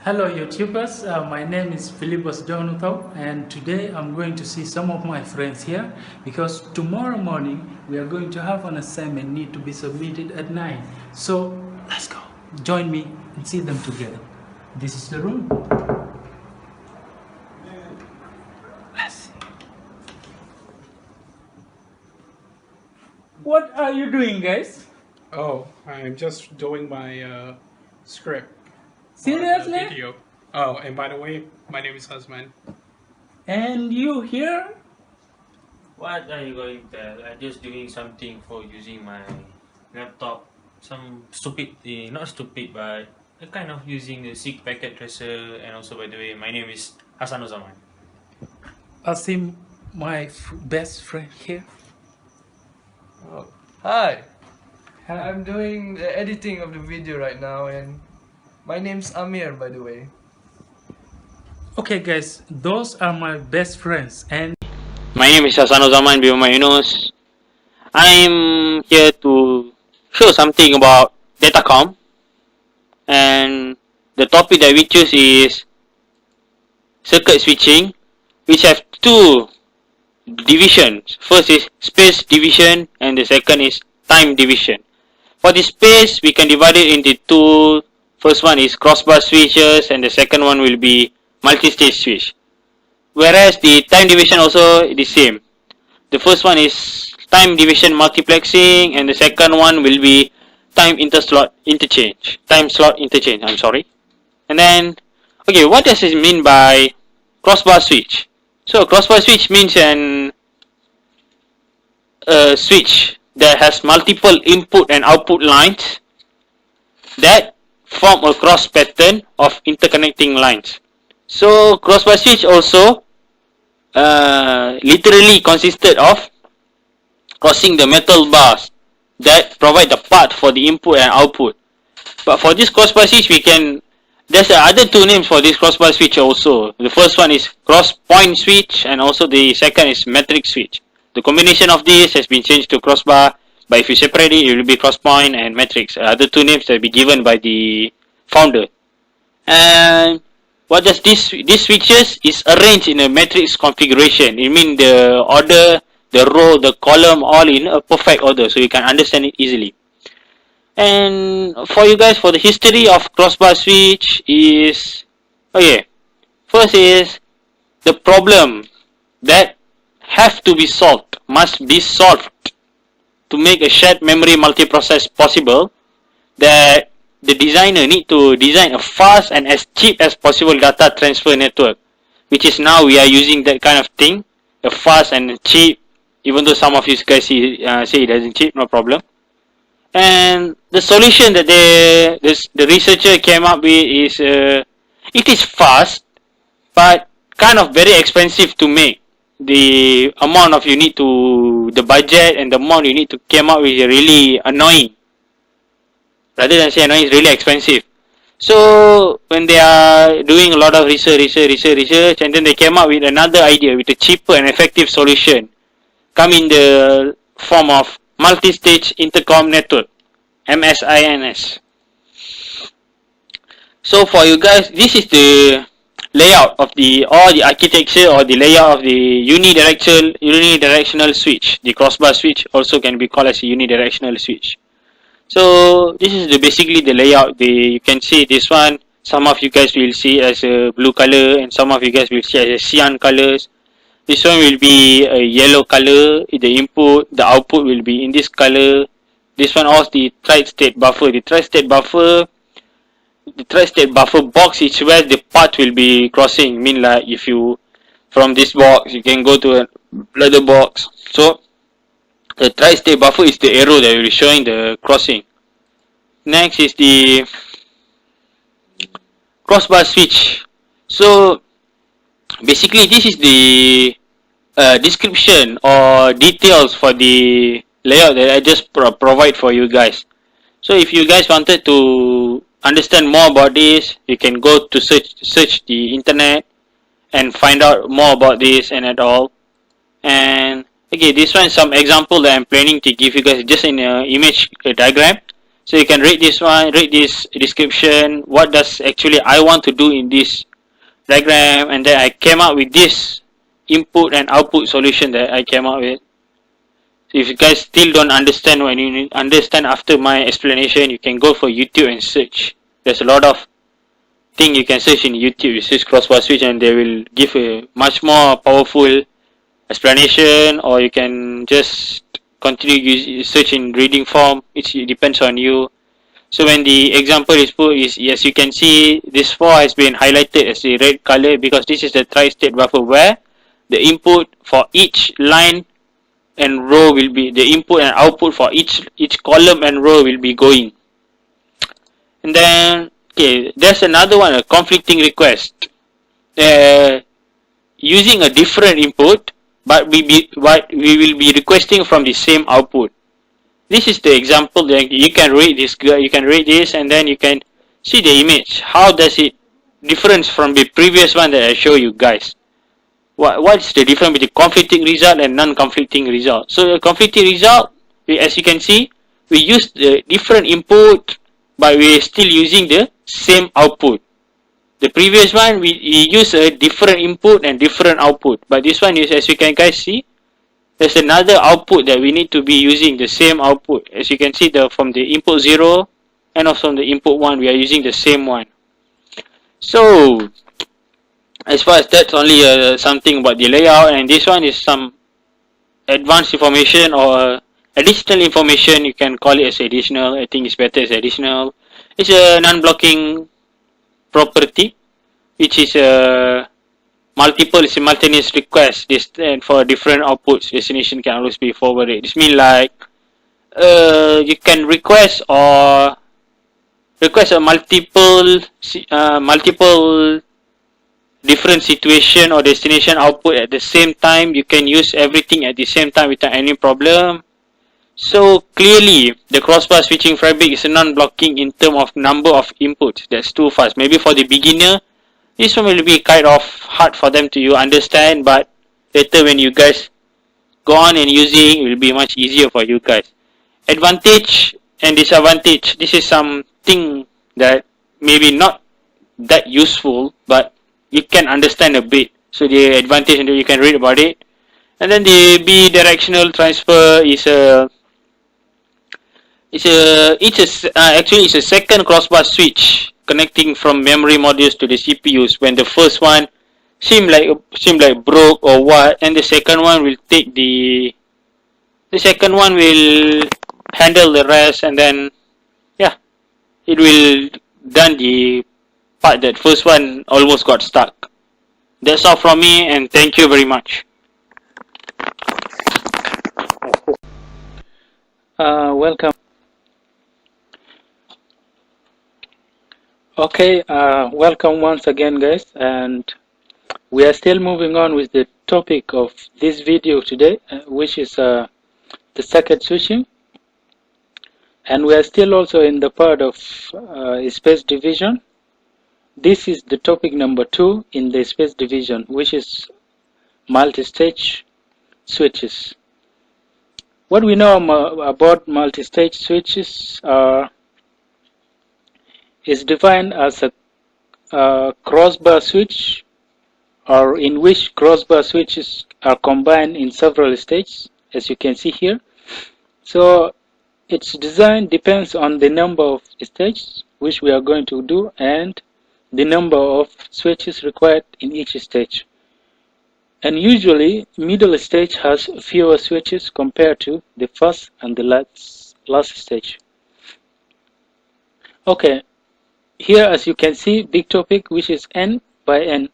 Hello YouTubers, my name is Philiboss Othow, and today I'm going to see some of my friends here because tomorrow morning we are going to have an assignment need to be submitted at 9. So let's go, join me and see them together. This is the room. Let's see. What are you doing, guys? Oh, I'm just doing my script. Seriously? Video. Oh, and by the way, my name is Hazman. And you here? What are you going there? I'm just doing something for using my laptop. Some stupid, not stupid, but a kind of using the SIG packet tracer. And also, by the way, my name is Hasanul Zaman. I see my best friend here. Oh, hi. I'm doing the editing of the video right now, and my name's Amir, by the way. Okay guys, those are my best friends, and My name is Hasanul Zaman by Yunus. I'm here to show something about datacom, and the topic that we choose is circuit switching, which have two divisions. First is space division and the second is time division. For the space, we can divide it into two. First one is crossbar switches and the second one will be multi-stage switch. Whereas the time division also the same. The first one is time division multiplexing and the second one will be time slot interchange. I'm sorry. And then, okay, what does it mean by crossbar switch? So crossbar switch means a switch that has multiple input and output lines that form a cross pattern of interconnecting lines. So crossbar switch also literally consisted of crossing the metal bars that provide the path for the input and output. But for this crossbar switch, there's other two names for this crossbar switch also. The first one is cross point switch and also the second is matrix switch. The combination of these has been changed to crossbar, but if you separate it, it will be cross point and matrix. Other two names that will be given by the founder. And what does this switches is arranged in a matrix configuration. It means the order, the row, the column all in a perfect order, so you can understand it easily. And for you guys, for the history of crossbar switch is, okay, first is the problem that have to be solved, must be solved to make a shared memory multiprocess possible, that the designer need to design a fast and as cheap as possible data transfer network, which is now we are using that kind of thing, a fast and cheap, even though some of you guys say it isn't cheap, no problem. And the solution that the researcher came up with is, it is fast, but kind of very expensive to make. The amount of the budget and the amount you need to come up with is really annoying. Rather than say annoying, it's really expensive. So when they are doing a lot of research, and then they came up with another idea with a cheaper and effective solution, come in the form of multi-stage intercom network, MSINS. So for you guys, this is the layout of the architecture or the layout of the unidirectional switch. The crossbar switch also can be called as a unidirectional switch. So this is basically the layout. You can see this one. Some of you guys will see as a blue color, and some of you guys will see as a cyan colors. This one will be a yellow color. The input, the output will be in this color. This one also the tri-state buffer. The tri-state buffer box is where the path will be crossing. Mean like if you from this box you can go to another box. So the tri-state buffer is the arrow that will be showing the crossing. Next is the crossbar switch. So basically this is the description or details for the layout that I just provide for you guys. So if you guys wanted to understand more about this, you can go to search the internet and find out more about this and at all. And okay, this one is some example that I'm planning to give you guys just in a image diagram. So you can read this one, read this description, what does actually I want to do in this diagram, and then I came up with this input and output solution that I came up with. So if you guys still don't understand what you need understand after my explanation, you can go for YouTube and search. There's a lot of thing you can search in YouTube. You search crossbar switch and they will give a much more powerful explanation, or you can just continue search in reading form. It depends on you. So when the example is put, as you can see, this 4 has been highlighted as a red color because this is the tri-state buffer where the input for each line and row will be, the input and output for each column and row will be going. And then okay, there's another one, a conflicting request. Using a different input, but we will be requesting from the same output. This is the example that you can read this. You can read this, and then you can see the image. How does it difference from the previous one that I show you guys? What's the difference between conflicting result and non-conflicting result? So the conflicting result, as you can see, we use the different input, but we are still using the same output. The previous one we use a different input and different output, but this one is, as you can guys see, there's another output that we need to be using the same output. As you can see, from the input 0 and also from the input 1, we are using the same one. So as far as that's only something about the layout, and this one is some advanced information or additional information. You can call it as additional. I think it's better as additional. It's a non-blocking property, which is a multiple simultaneous request. This and for different outputs, destination can always be forwarded. This means like you can request a multiple different situation or destination output at the same time. You can use everything at the same time without any problem. So clearly, the crossbar switching fabric is non-blocking in terms of number of inputs. That's too fast. Maybe for the beginner, this one will be kind of hard for them to understand, but later when you guys go on and using, it will be much easier for you guys. Advantage and disadvantage. This is something that maybe not that useful, but you can understand a bit. So the advantage, and you can read about it. And then the bidirectional transfer is actually it's a second crossbar switch connecting from memory modules to the CPUs. When the first one seem like broke or what, and the second one will take the second one will handle the rest, and then yeah, it will done the part that first one almost got stuck. That's all from me, and thank you very much. Welcome. Okay, welcome once again, guys, and we are still moving on with the topic of this video today, which is the circuit switching, and we are still also in the part of space division. This is the topic number 2 in the space division, which is multi-stage switches. What we know about multi-stage switches is defined as a crossbar switch, or in which crossbar switches are combined in several stages, as you can see here. So its design depends on the number of stages which we are going to do and the number of switches required in each stage. And usually middle stage has fewer switches compared to the first and the last stage. Okay, here as you can see, big topic, which is N by N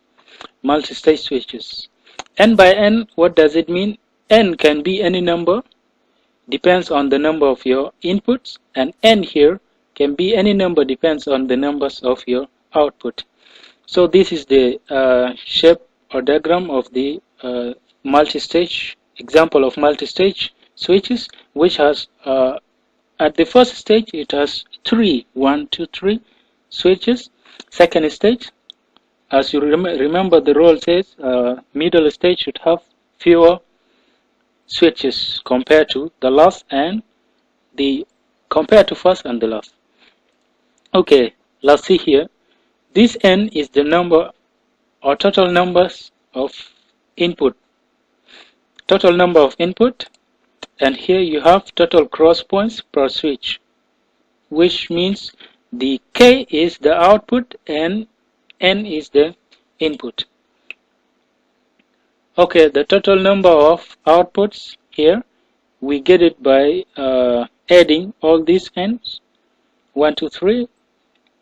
multi-stage switches. N by N, what does it mean? N can be any number, depends on the number of your inputs, and N here can be any number, depends on the numbers of your output. So this is the shape or diagram of the multi-stage example of multi-stage switches, which has at the first stage it has 3 switches. Second stage, as you remember, the rule says middle stage should have fewer switches compared to the last, and the compared to first and the last. Okay, let's see here. This n is the number or total numbers of input. Total number of input, and here you have total cross points per switch, which means the K is the output and N is the input. Okay, the total number of outputs here, we get it by adding all these N's, 1, 2, 3,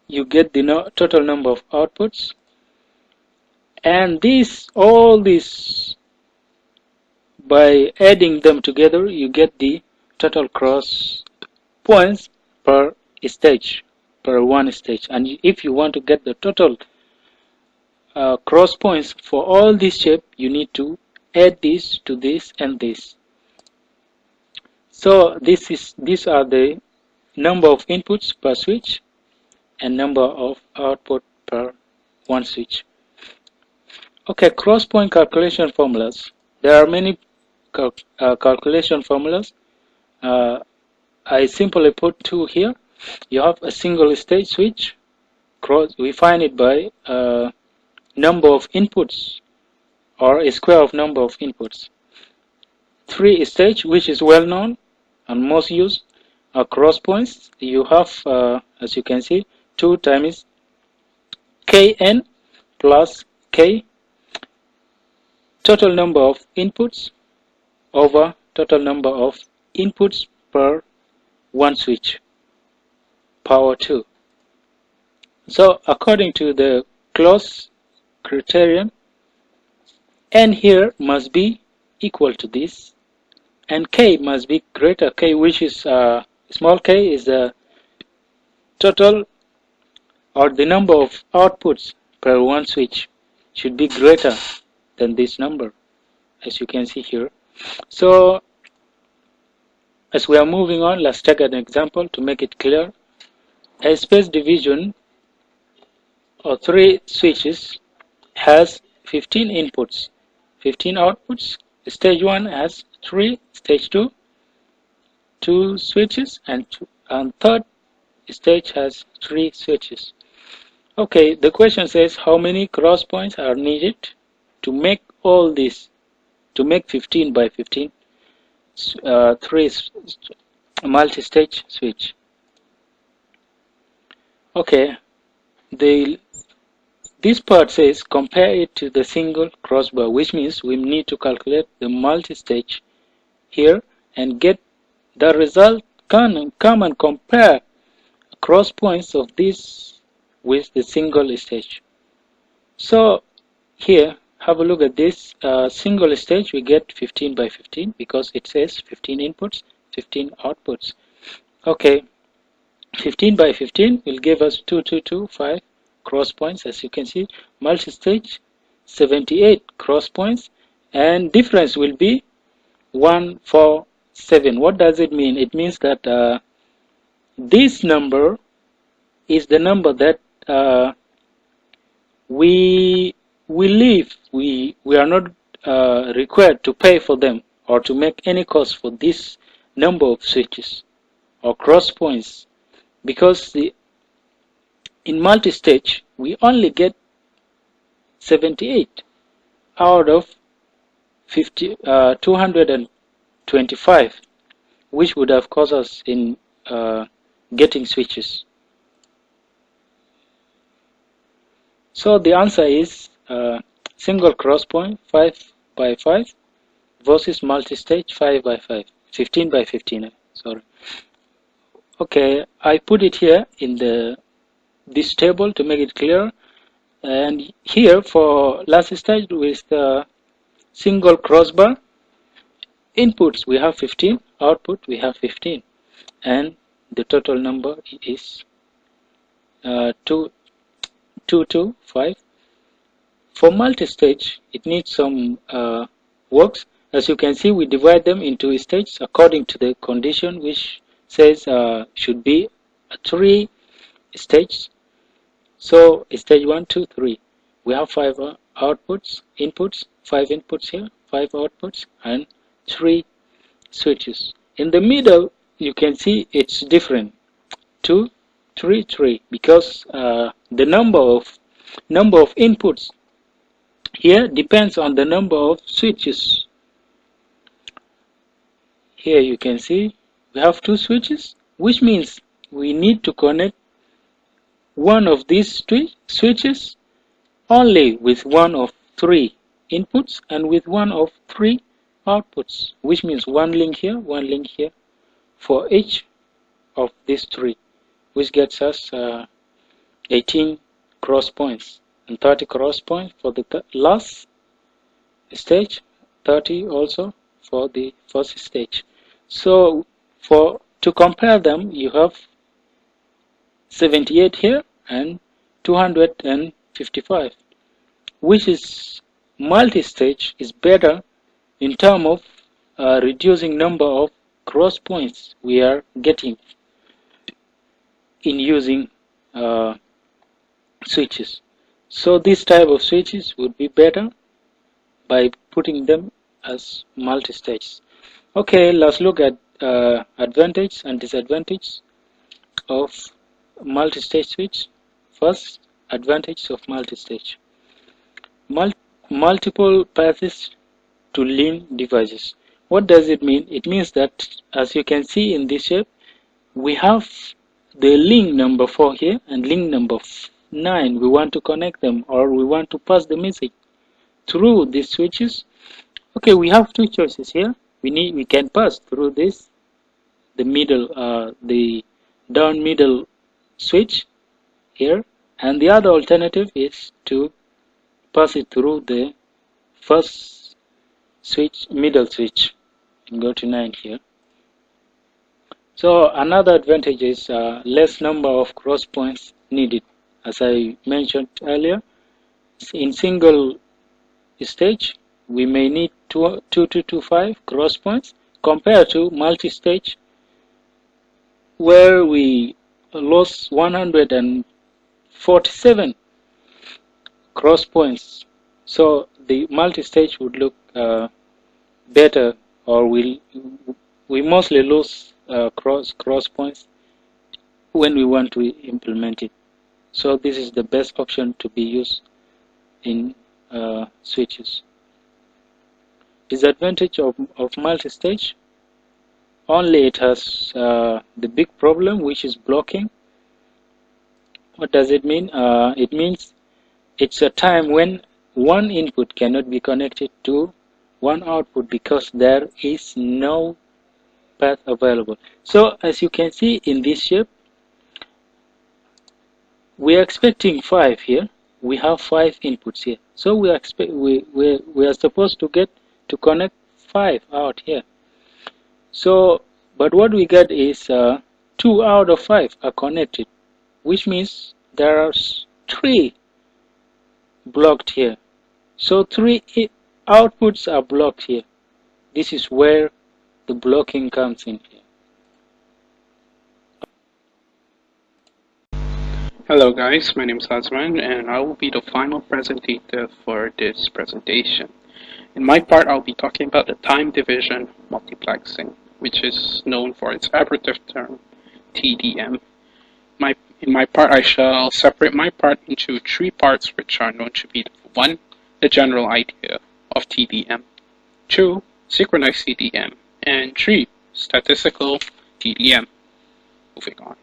you get the total number of outputs, and all these, by adding them together, you get the total cross points per stage, per one stage. And if you want to get the total cross points for all this shape, you need to add this to this and this. So these are the number of inputs per switch and number of output per one switch. Okay, cross point calculation formulas. There are many calculation formulas. I simply put two here. You have a single stage switch. We find it by number of inputs, or a square of number of inputs. 3 stage, which is well known and most used, are cross points. You have, as you can see, 2 times Kn plus K, total number of inputs over total number of inputs per one switch, power 2. So according to the close criterion, N here must be equal to this, and K must be greater. K, which is small k, is the total or the number of outputs per one switch, should be greater than this number, as you can see here. So as we are moving on, let's take an example to make it clear. A space division or 3 switches has 15 inputs, 15 outputs. Stage 1 has 3, stage 2, 2 switches, and third stage has 3 switches. Okay, the question says how many cross points are needed to make all this, to make 15 by 15 3 multi-stage switch. Okay, this part says compare it to the single crossbar, which means we need to calculate the multi-stage here and get the result. Come and compare cross points of this with the single stage. So here, have a look at this single stage. We get 15 by 15 because it says 15 inputs, 15 outputs. Okay, 15 by 15 will give us 5 cross points, as you can see. Multi-stage, 78 cross points, and difference will be 147. What does it mean? It means that this number is the number that we are not required to pay for them or to make any cost for this number of switches or cross points, because in multi-stage we only get 78 out of 225, which would have cost us in getting switches. So the answer is single cross point 5 by 5 versus multi-stage 5 by 5, 15 by 15. Sorry. Okay, I put it here in this table to make it clear. And here for last stage with the single crossbar, inputs we have 15, output we have 15, and the total number is 225. For multi-stage, it needs some works. As you can see, we divide them into stages according to the condition, which says should be 3 stages. So stage 1, 2, 3. We have 5 outputs, inputs, 5 inputs here, 5 outputs, and 3 switches. In the middle you can see it's different, 2 3 3, because the number of inputs here depends on the number of switches. Here you can see we have 2 switches, which means we need to connect one of these switches only with one of 3 inputs and with one of 3 outputs, which means one link here for each of these 3, which gets us 18 cross points and 30 cross points for the last stage, 30 also for the first stage. So to compare them, you have 78 here and 255, which is multi-stage is better in terms of reducing number of cross points we are getting in using switches. So this type of switches would be better by putting them as multi-stages. Okay, let's look at advantage and disadvantage of multi-stage switch. First, advantage of multi-stage. Multiple paths to link devices. What does it mean? It means that, as you can see in this shape, we have the link number 4 here and link number 9. We want to connect them, or we want to pass the message through these switches. Okay, we have 2 choices here. We can pass through this, the middle, the down middle switch here, and the other alternative is to pass it through the first switch, middle switch, and go to 9 here. So another advantage is less number of cross points needed. As I mentioned earlier, in single stage we may need 2225 cross points compared to multi-stage where we lost 147 cross points. So the multi-stage would look better, or we mostly lose cross points when we want to implement it. So this is the best option to be used in switches. Disadvantage of multi-stage: only it has the big problem, which is blocking. What does it mean? It means it's a time when one input cannot be connected to one output because there is no path available. So as you can see in this shape, we are expecting 5 here. We have 5 inputs here, so we are supposed to get to connect 5 out here. So, but what we get is 2 out of 5 are connected, which means there are 3 blocked here. So 3 outputs are blocked here. This is where the blocking comes in here. Hello guys, my name is Hazman and I will be the final presentator for this presentation. In my part, I'll be talking about the time division multiplexing, which is known for its abbreviative term TDM. In my part, I shall separate my part into 3 parts which are known to be 1. The general idea of TDM, 2. Synchronized TDM, and 3. Statistical TDM. Moving on.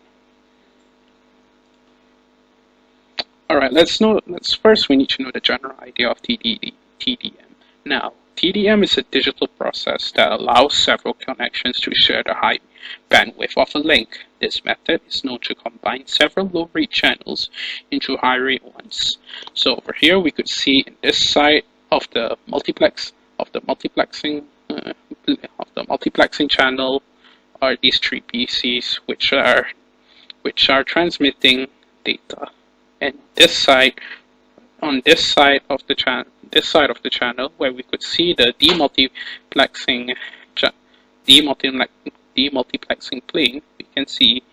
Alright, first we need to know the general idea of TDM. Now, TDM is a digital process that allows several connections to share the high bandwidth of a link. This method is known to combine several low-rate channels into high-rate ones. So over here we could see in this side of the multiplexing channel are these 3 PCs which are transmitting data. And this side, on this side of the channel, where we could see the demultiplexing plane, we can see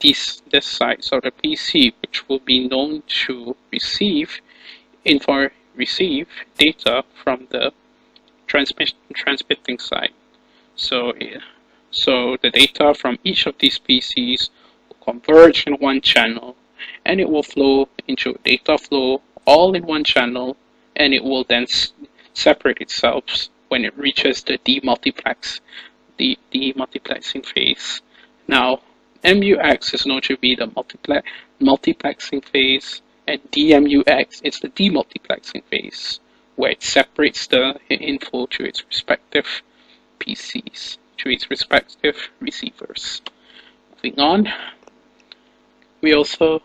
this side, so the PC, which will be known to receive data from the transmitting side. So So the data from each of these PCs will converge in one channel, and it will flow into a data flow all in one channel, and it will then separate itself when it reaches the demultiplexing phase. Now, MUX is known to be the multiplexing phase, and DMUX is the demultiplexing phase, where it separates the info to its respective PCs, to its respective receivers. Moving on, we also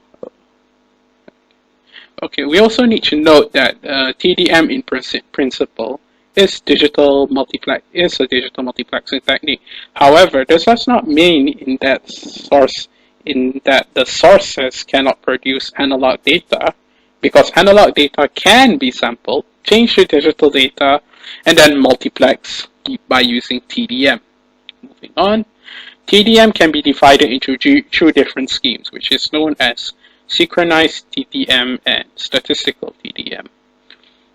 need to note that TDM in principle is a digital multiplexing technique. However, this does not mean that the sources cannot produce analog data, because analog data can be sampled, changed to digital data, and then multiplexed by using TDM. Moving on, TDM can be divided into two different schemes, which is known as synchronized TDM and statistical TDM.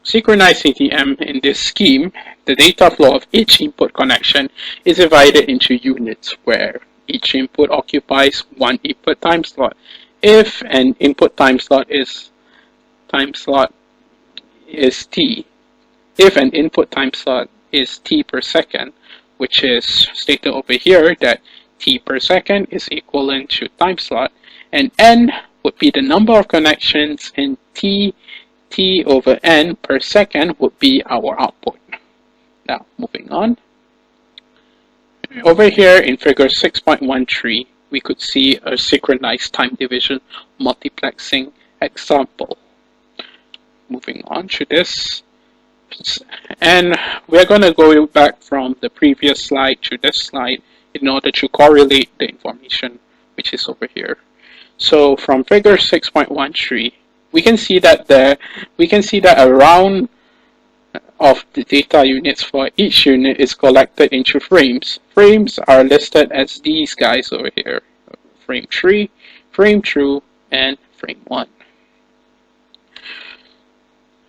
Synchronized TDM, in this scheme, the data flow of each input connection is divided into units, where each input occupies one input time slot. If an input time slot is t, if an input time slot is t per second, which is stated over here that t per second is equivalent to time slot, and n would be the number of connections, and t over n per second would be our output. Now, moving on. Over here in figure 6.13, we could see a synchronized time division multiplexing example. Moving on to this. And we're going to go back from the previous slide to this slide in order to correlate the information which is over here. So from figure 6.13, we can see that a round of the data units for each unit is collected into frames. Frames are listed as these guys over here: frame 3, frame 2, and frame 1.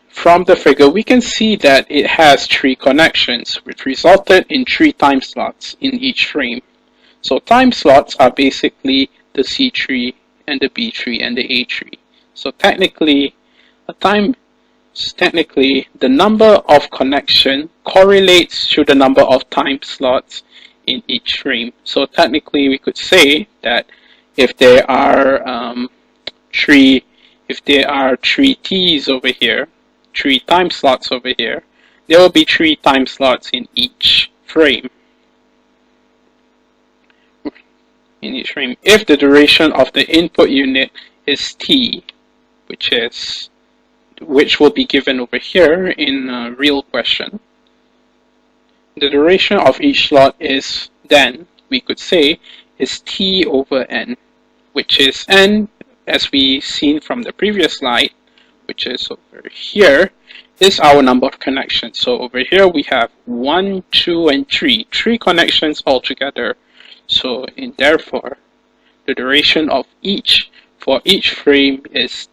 From the figure, we can see that it has 3 connections, which resulted in 3 time slots in each frame. So time slots are basically the C tree and the B tree and the A tree. So technically, the number of connection correlates to the number of time slots in each frame. So technically, we could say that if there are 3 T's over here, 3 time slots over here, there will be 3 time slots in each frame. If the duration of the input unit is t, which will be given over here in a real question, the duration of each slot is then, we could say, is t over n, which is n, as we seen from the previous slide, which is over here, is our number of connections. So over here we have 1, 2, and 3 connections altogether. So therefore, the duration of for each frame is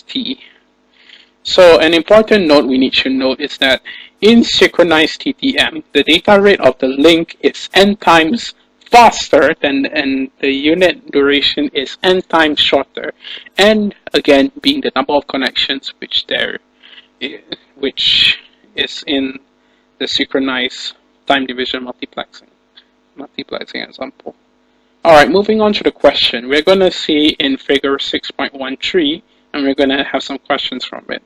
t. So an important note we need to note is that in synchronized TDM, the data rate of the link is n times faster and the unit duration is n times shorter, and again being the number of connections which is in the synchronized time division multiplexing example. Alright, moving on to the question. We're going to see in figure 6.13, and we're going to have some questions from it.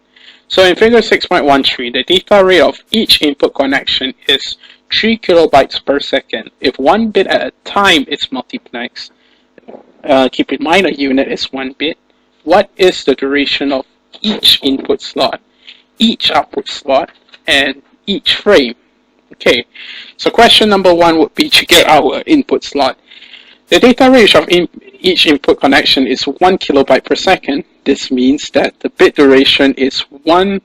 So in figure 6.13, the data rate of each input connection is 3 kilobytes per second. If 1 bit at a time is multiplexed, keep in mind a unit is 1 bit. What is the duration of each input slot, each output slot, and each frame? Okay, so question number 1 would be to get our input slot. The data rate of each input connection is 1 kilobyte per second. This means that the bit duration is 1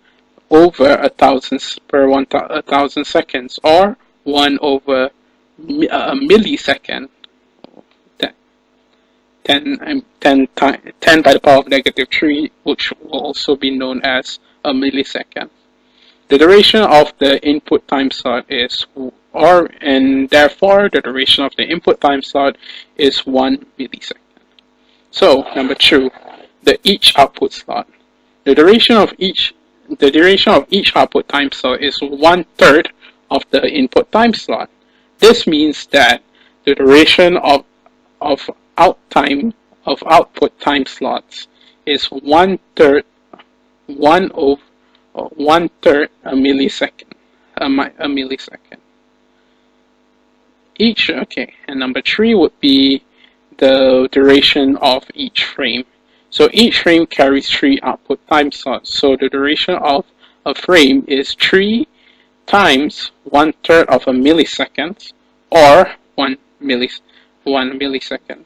over 1,000 per 1,000 seconds, or 1 over a millisecond. 10 by the power of negative 3, which will also be known as a millisecond. The duration of the input time slot is and therefore the duration of the input time slot is 1 millisecond. So number 2, the each output slot. The duration of each output time slot is 1/3 of the input time slot. This means that the duration of output time slots is 1/3 a millisecond. A millisecond. And number 3 would be the duration of each frame. So each frame carries 3 output time slots. So the duration of a frame is 3 times 1/3 of a millisecond, or 1 millisecond.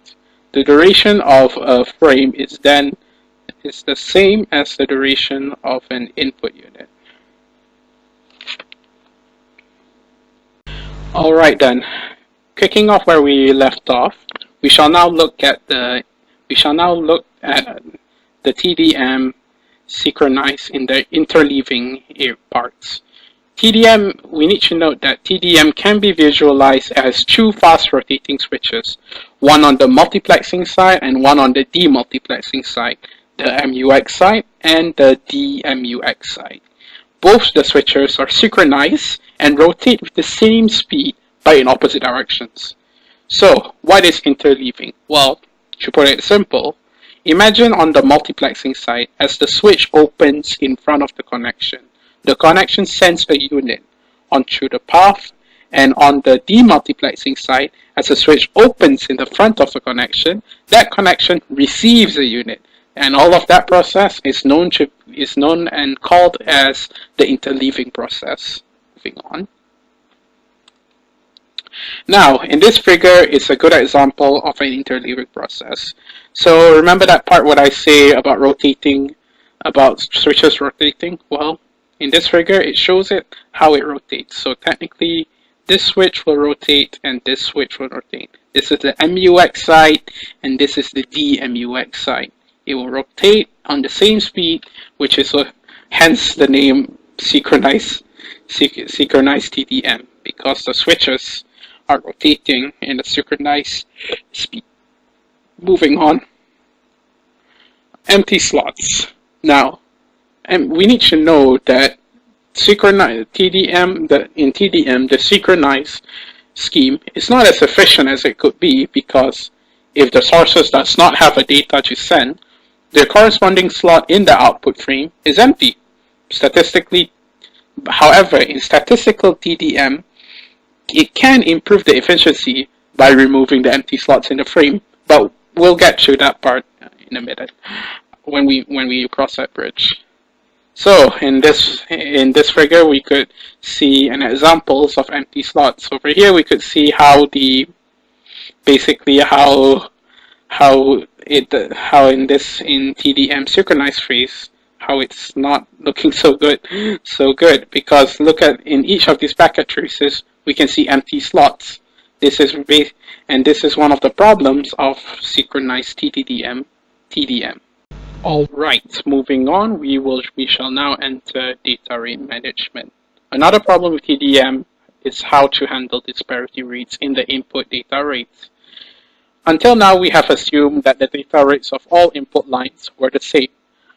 The duration of a frame is the same as the duration of an input unit. Alright then, kicking off where we left off, we shall now look at the TDM synchronized in the interleaving parts. TDM, we need to note that TDM can be visualized as 2 fast rotating switches, one on the multiplexing side and one on the demultiplexing side, the MUX side and the DMUX side. Both the switches are synchronized and rotate with the same speed but in opposite directions. So, what is interleaving? Well, to put it simple, imagine on the multiplexing side, as the switch opens in front of the connection sends a unit onto the path, and on the demultiplexing side, as the switch opens in the front of the connection, that connection receives a unit. And all of that process is known and called as the interleaving process. Moving on. Now, in this figure, it's a good example of an interleaving process. So remember that part what I say about switches rotating? Well, in this figure, it shows how it rotates. So technically, this switch will rotate and this switch will rotate. This is the MUX side and this is the DMUX side. It will rotate on the same speed, which is hence the name synchronized TDM, because the switches are rotating in a synchronized speed. Moving on. Empty slots. Now, and we need to know that in TDM, the synchronized scheme is not as efficient as it could be, because if the sources does not have a data to send, the corresponding slot in the output frame is empty. However, in statistical TDM, it can improve the efficiency by removing the empty slots in the frame, but we'll get to that part in a minute when we cross that bridge. So in this figure, we could see an examples of empty slots. Over here, we could see how in TDM synchronized phase, how it's not looking so good, because look at in each of these packet traces, we can see empty slots. This is one of the problems of synchronized TDM. Alright, moving on, we shall now enter data rate management. Another problem with TDM is how to handle disparity rates in the input data rates. Until now, we have assumed that the data rates of all input lines were the same.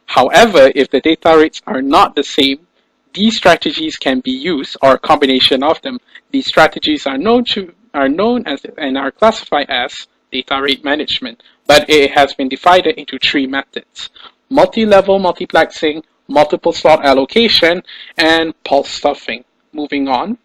However, if the data rates are not the same, these strategies can be used, or a combination of them. These strategies are known as and are classified as data rate management, but it has been divided into 3 methods: multi-level multiplexing, multiple slot allocation, and pulse stuffing. Moving on.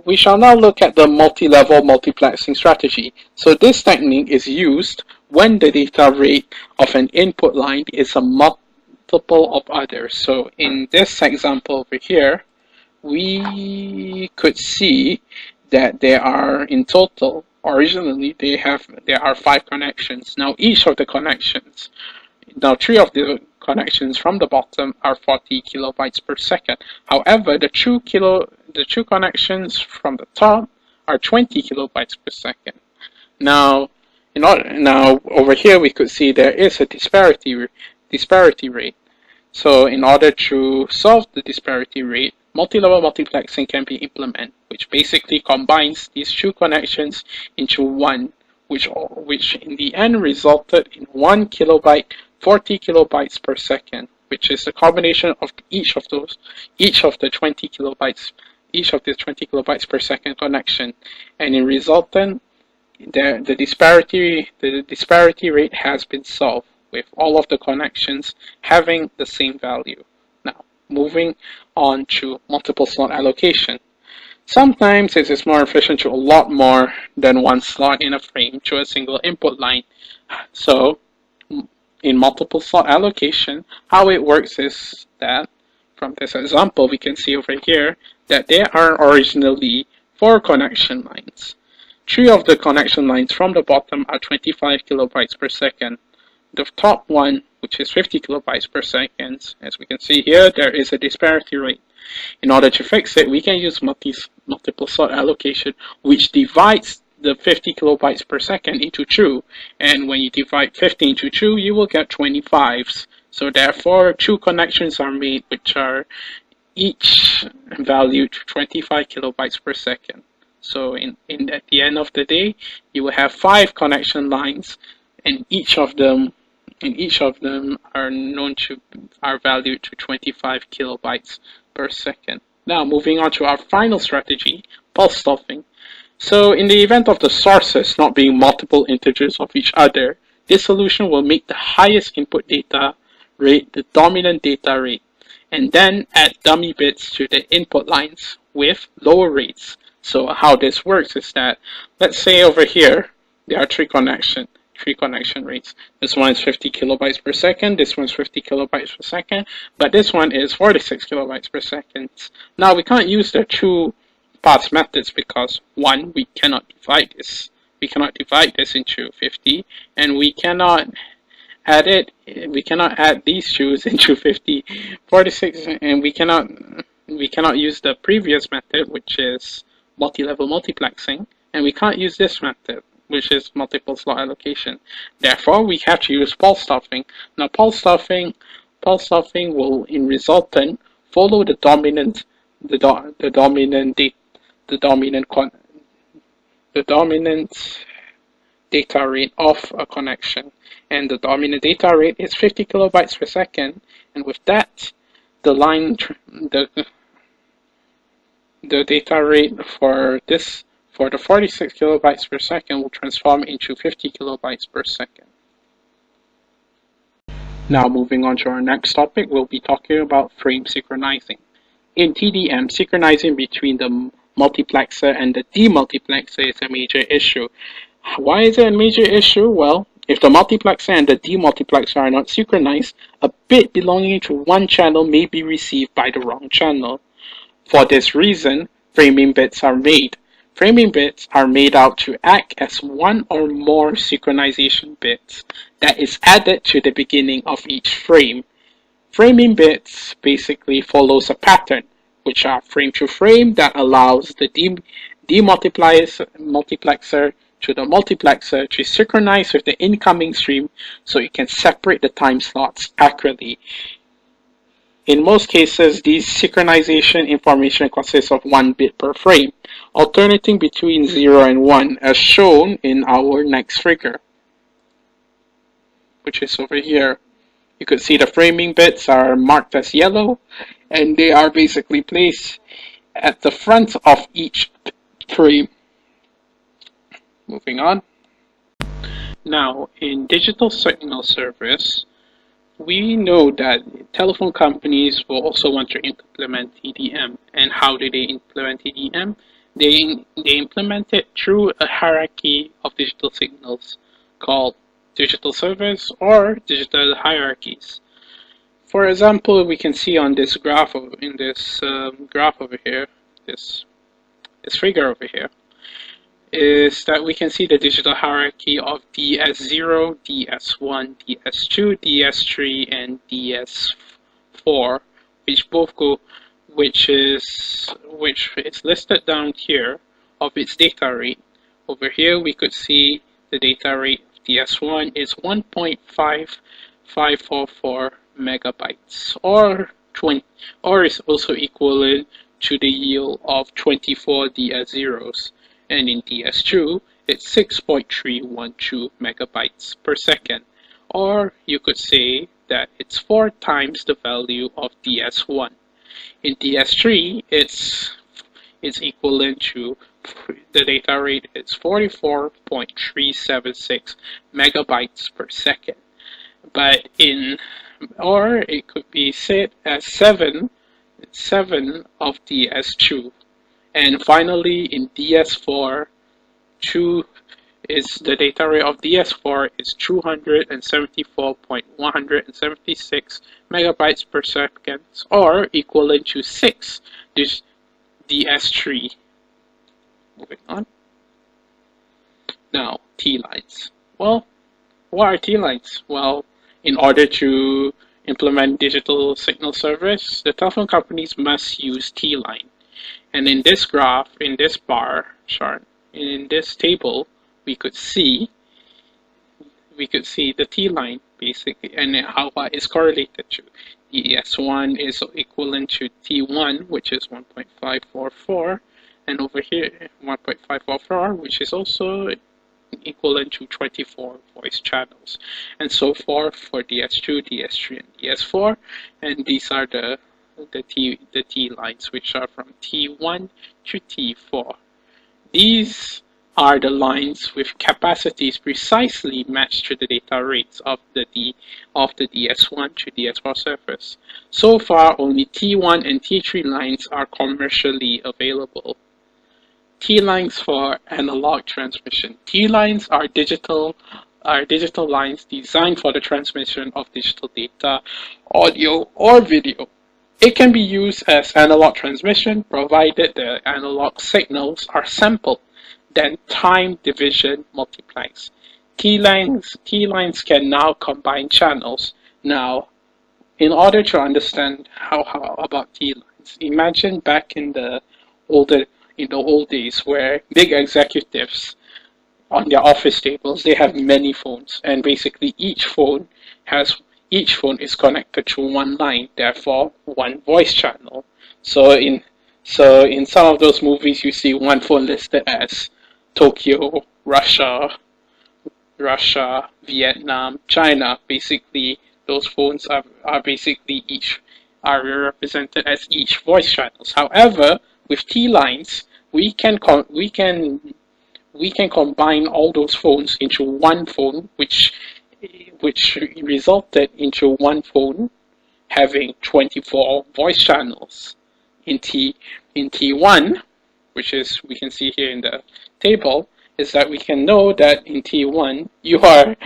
We shall now look at the multi-level multiplexing strategy. So this technique is used when the data rate of an input line is a multiple of others. So in this example over here, we could see that there are in total, originally there are 5 connections. Now each of the connections, 3 of the connections from the bottom are 40 kilobytes per second. However, the two connections from the top are 20 kilobytes per second. Now over here we could see there is a disparity rate. So in order to solve the disparity rate, multi-level multiplexing can be implemented, which basically combines these two connections into one, which in the end resulted in 1 kilobyte 40 kilobytes per second, which is the combination of each of the 20 kilobytes per second connection, and in resultant the disparity rate has been solved with all of the connections having the same value. Now, moving on to multiple slot allocation. Sometimes it is more efficient to allot more than one slot in a frame to a single input line. So, in multiple slot allocation, how it works is that from this example, we can see over here that there are originally 4 connection lines. 3 of the connection lines from the bottom are 25 kilobytes per second. The top one, which is 50 kilobytes per second, as we can see here, there is a disparity rate. In order to fix it, we can use multiple slot allocation, which divides the 50 kilobytes per second into 2, and when you divide 50 into 2, you will get 25s. So therefore, 2 connections are made, which are each valued 25 kilobytes per second. So at the end of the day, you will have 5 connection lines, and each of them are valued to 25 kilobytes per second. Now moving on to our final strategy, pulse stuffing. So in the event of the sources not being multiple integers of each other, this solution will make the highest input data rate the dominant data rate, and then add dummy bits to the input lines with lower rates. So how this works is that, let's say over here, there are 3 connection rates. This one is 50 kilobytes per second, this one's 50 kilobytes per second, but this one is 46 kilobytes per second. Now we can't use the 2 pass methods because 1, we cannot divide this into 50, and we cannot add these 2's into 50, 46, and we cannot use the previous method, which is multi-level multiplexing, and we can't use this method, which is multiple slot allocation. Therefore, we have to use pulse stuffing. Now, pulse stuffing will, in resultant, follow the dominant data rate of a connection, and the dominant data rate is 50 kilobytes per second. And with that, the data rate for the 46 kilobytes per second will transform into 50 kilobytes per second. Now moving on to our next topic, we'll be talking about frame synchronizing. In TDM, synchronizing between the multiplexer and the demultiplexer is a major issue. Why is it a major issue? Well, if the multiplexer and the demultiplexer are not synchronized, a bit belonging to one channel may be received by the wrong channel. For this reason, framing bits are made. Framing bits are made out to act as one or more synchronization bits that is added to the beginning of each frame. Framing bits basically follows a pattern, which are frame to frame that allows the demultiplexer to the multiplexer to synchronize with the incoming stream so it can separate the time slots accurately. In most cases, these synchronization information consists of 1 bit per frame, alternating between 0 and 1 as shown in our next figure, which is over here. You could see the framing bits are marked as yellow, and they are basically placed at the front of each frame. Moving on. Now, in digital signal service, we know that telephone companies will also want to implement TDM. And how do they implement TDM? They implement it through a hierarchy of digital signals called digital servers or digital hierarchies. For example, we can see on this graph over here, this figure over here, is that we can see the digital hierarchy of DS0, DS1, DS2, DS3, and DS4, which is listed down here of its data rate. Over here we could see the data rate of DS1 is 1.5544 megabytes, or is also equivalent to the yield of 24 DS zeros, and in DS2 it's 6.312 megabytes per second, or you could say that it's 4 times the value of DS1. In DS3 it's equivalent to the data rate is 44.376 megabytes per second. But or it could be set as 7 of DS2. And finally in DS4, the data rate of DS4 is 274.176 megabytes per second, or equivalent to 6 DS3. Moving on. Now, T-lines. Well, what are T-lines? Well, in order to implement digital signal service, the telephone companies must use T-line. And in this graph, in this bar chart, in this table, we could see the T-line basically, and how that is correlated to. DS1 is equivalent to T1, which is 1.544, and over here 1.544, which is also equivalent to 24 voice channels, and so forth for DS2, DS3, and DS4. And these are the T lines, which are from T1 to T4. These are the lines with capacities precisely matched to the data rates of the DS1 to DS4 service. So far, only T1 and T3 lines are commercially available. T-lines for analog transmission. T-lines are digital lines designed for the transmission of digital data, audio, or video. It can be used as analog transmission provided the analog signals are sampled, then time division multiplex. T-lines can now combine channels. Now, in order to understand how about T-lines, imagine back in the old days where big executives on their office tables, they have many phones, and basically each phone is connected to one line, therefore one voice channel. So in some of those movies, you see one phone listed as Tokyo, Russia, Vietnam, China. Basically, those phones are represented as each voice channels. However, with T-lines, we can combine all those phones into one phone, which resulted into one phone having 24 voice channels. In T1, which is we can see here in the table, is that we can know that in T1 you have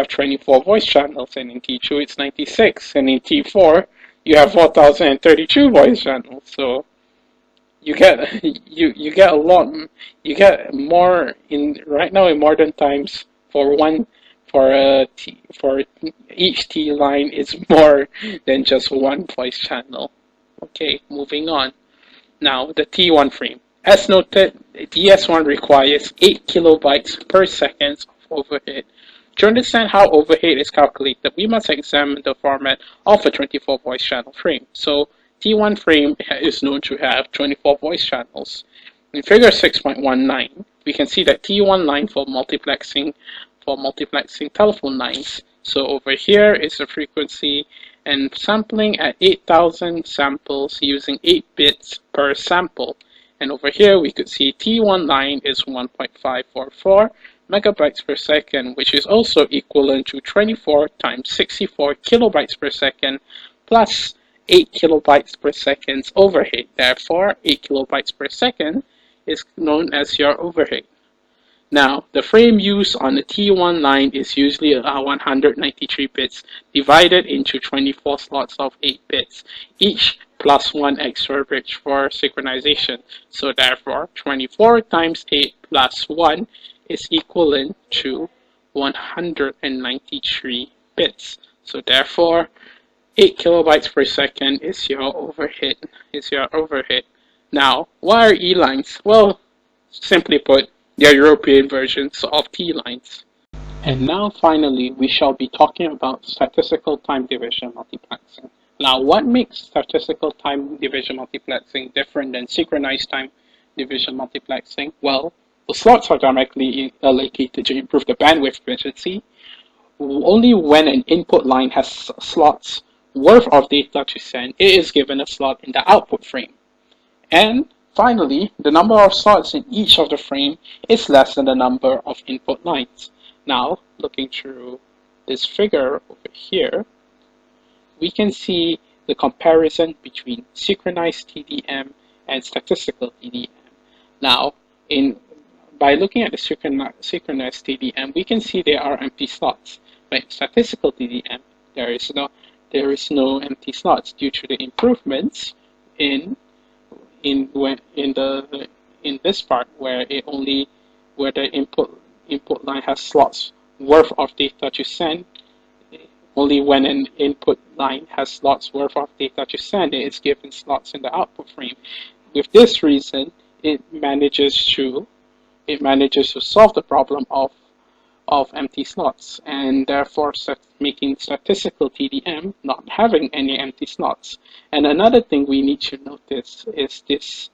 24 voice channels, and in T2 it's 96, and in T4 you have 4032 voice channels. So you get more right now in modern times. For each T line is more than just one voice channel. Okay, moving on. Now the T1 frame. As noted, DS1 requires 8 kilobytes per second of overhead. To understand how overhead is calculated, we must examine the format of a 24 voice channel frame. So T1 frame is known to have 24 voice channels. In figure 6.19, we can see that T1 line for multiplexing telephone lines. So over here is the frequency and sampling at 8,000 samples using 8 bits per sample. And over here we could see T1 line is 1.544 megabytes per second, which is also equivalent to 24 times 64 kilobytes per second plus 8 kilobytes per second overhead. Therefore, 8 kilobytes per second is known as your overhead. Now, the frame used on the T1 line is usually 193 bits divided into 24 slots of 8 bits, each plus 1 extra bit for synchronization. So therefore, 24 times 8 plus 1 is equivalent to 193 bits. So therefore, 8 kilobytes per second is your overhead. Now, what are E-lines? Well, simply put, they are European versions of T-lines. And now finally we shall be talking about statistical time division multiplexing. Now what makes statistical time division multiplexing different than synchronized time division multiplexing? Well, the slots are directly allocated to improve the bandwidth efficiency. Only when an input line has slots worth of data to send, it is given a slot in the output frame. And finally, the number of slots in each of the frame is less than the number of input lines. Now, looking through this figure over here, we can see the comparison between synchronized TDM and statistical TDM. Now, by looking at the synchronized TDM, we can see there are empty slots. But in statistical TDM, there is no empty slots due to the improvements in this part where the input line has slots worth of data to send. Only when an input line has slots worth of data to send, it is given slots in the output frame. With this reason, it manages to solve the problem of empty slots, and therefore making statistical TDM not having any empty slots. And another thing we need to notice is this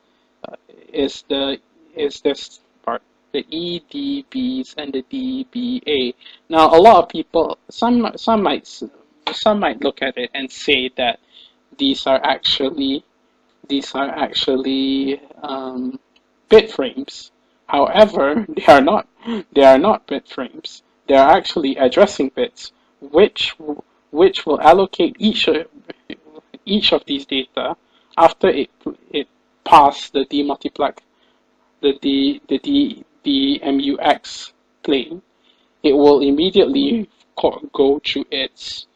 part, the EDBs and the DBA. Now, a lot of people, some might look at it and say that these are actually bit frames. However, they are not bit frames. They are actually addressing bits, which will allocate each of these data after it pass the DMUX plane. It will immediately go to its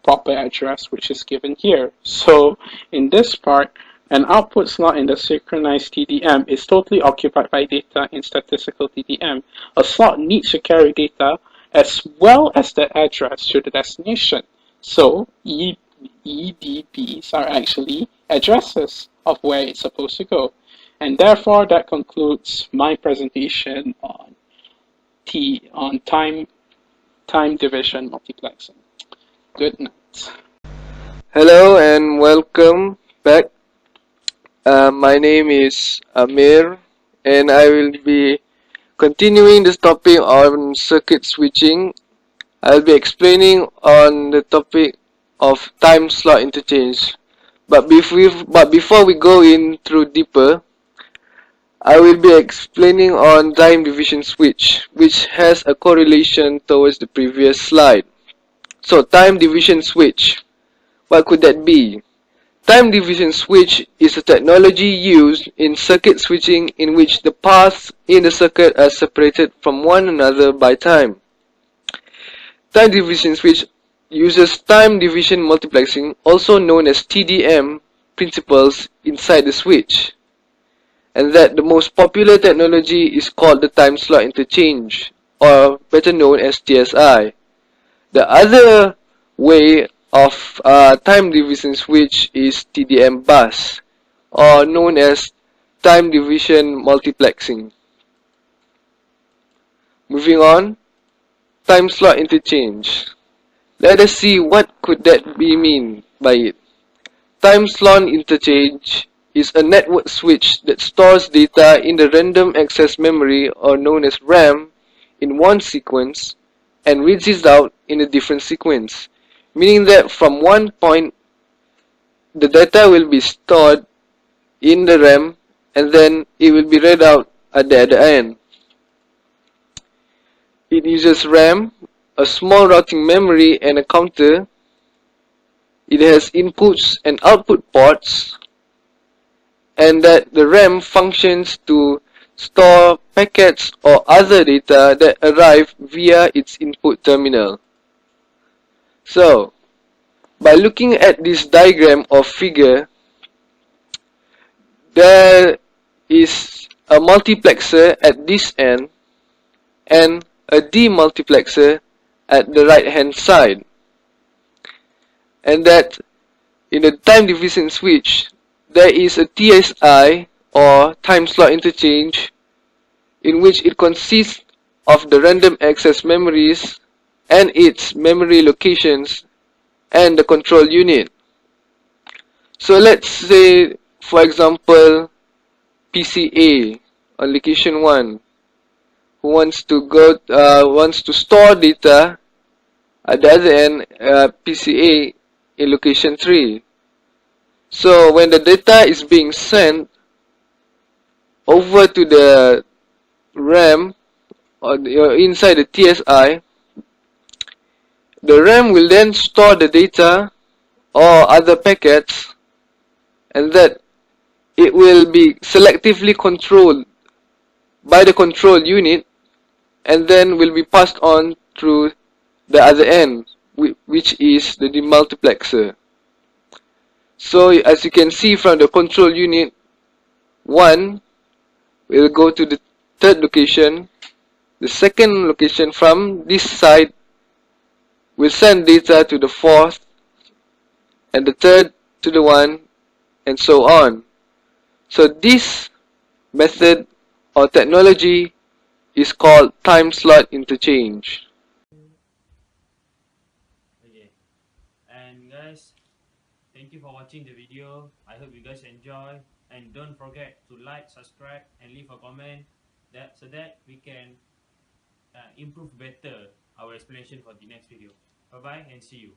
proper address, which is given here. So in this part, an output slot in the synchronized TDM is totally occupied by data in statistical TDM. A slot needs to carry data as well as the address to the destination. So EDPs are actually addresses of where it's supposed to go. And therefore, that concludes my presentation on time division multiplexing. Good night. Hello and welcome back. My name is Amir, and I will be continuing this topic on circuit switching. I'll be explaining on the topic of time slot interchange. But before we go in through deeper, I will be explaining on time division switch, which has a correlation towards the previous slide. So, time division switch, what could that be? Time division switch is a technology used in circuit switching in which the paths in the circuit are separated from one another by time. Time division switch uses time division multiplexing, also known as TDM, principles inside the switch, and that the most popular technology is called the time slot interchange, or better known as TSI. The other way of time division switch is TDM bus, or known as time division multiplexing. Moving on, time slot interchange. Let us see what could that be mean by it. Time slot interchange is a network switch that stores data in the random access memory, or known as RAM, in one sequence and reads it out in a different sequence, meaning that from one point the data will be stored in the RAM and then it will be read out at the other end. It uses RAM, a small routing memory, and a counter. It has inputs and output ports, and that the RAM functions to store packets or other data that arrive via its input terminal. So, by looking at this diagram or figure, there is a multiplexer at this end and a demultiplexer at the right hand side, and that in the time division switch there is a TSI, or time slot interchange, in which it consists of the random access memories and its memory locations and the control unit. So let's say, for example, PCA on location 1 who wants to store data at the other end, PCA in location 3. So when the data is being sent over to the RAM or inside the TSI, the RAM will then store the data or other packets, and that it will be selectively controlled by the control unit and then will be passed on through the other end, which is the demultiplexer. So as you can see from the control unit 1 will go to the third location. The second location from this side will send data to the fourth, and the third to the one, and so on. So this method or technology is called time slot interchange. Okay, and guys, thank you for watching the video. I hope you guys enjoy, and don't forget to like, subscribe, and leave a comment so that we can improve better our explanation for the next video. Bye bye and see you.